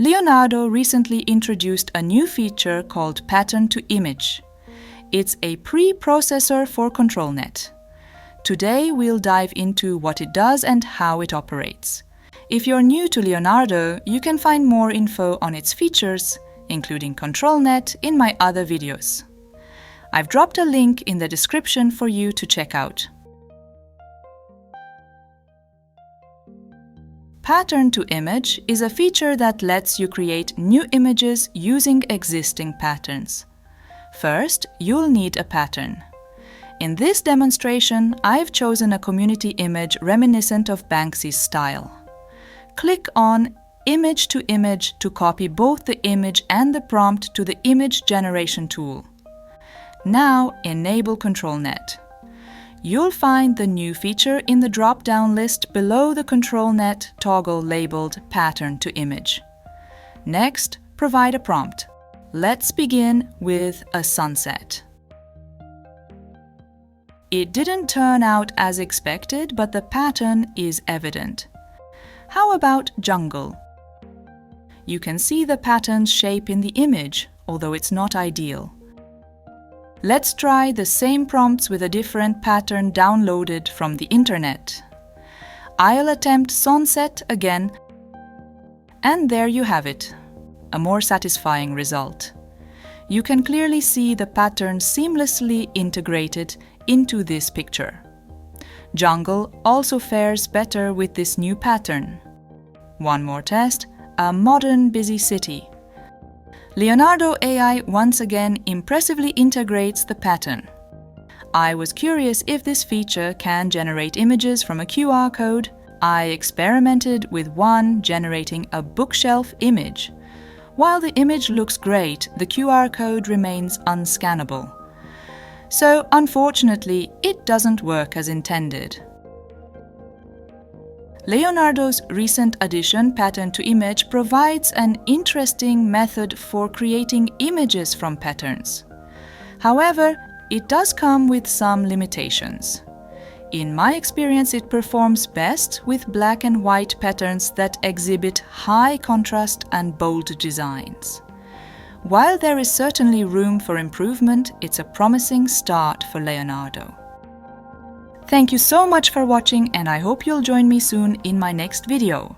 Leonardo recently introduced a new feature called Pattern to Image. It's a pre-processor for ControlNet. Today we'll dive into what it does and how it operates. If you're new to Leonardo, you can find more info on its features, including ControlNet, in my other videos. I've dropped a link in the description for you to check out. Pattern to Image is a feature that lets you create new images using existing patterns. First, you'll need a pattern. In this demonstration, I've chosen a community image reminiscent of Banksy's style. Click on Image to Image to copy both the image and the prompt to the image generation tool. Now, enable ControlNet. You'll find the new feature in the drop-down list below the ControlNet toggle labeled Pattern to Image. Next, provide a prompt. Let's begin with a sunset. It didn't turn out as expected, but the pattern is evident. How about jungle? You can see the pattern's shape in the image, although it's not ideal. Let's try the same prompts with a different pattern downloaded from the internet. I'll attempt sunset again, and there you have it, a more satisfying result. You can clearly see the pattern seamlessly integrated into this picture. Jungle also fares better with this new pattern. One more test, a modern busy city. Leonardo.ai once again impressively integrates the pattern. I was curious if this feature can generate images from a QR code. I experimented with one generating a bookshelf image. While the image looks great, the QR code remains unscannable. So, unfortunately, it doesn't work as intended. Leonardo's recent addition, Pattern to Image, provides an interesting method for creating images from patterns. However, it does come with some limitations. In my experience, it performs best with black and white patterns that exhibit high contrast and bold designs. While there is certainly room for improvement, it's a promising start for Leonardo. Thank you so much for watching, and I hope you'll join me soon in my next video.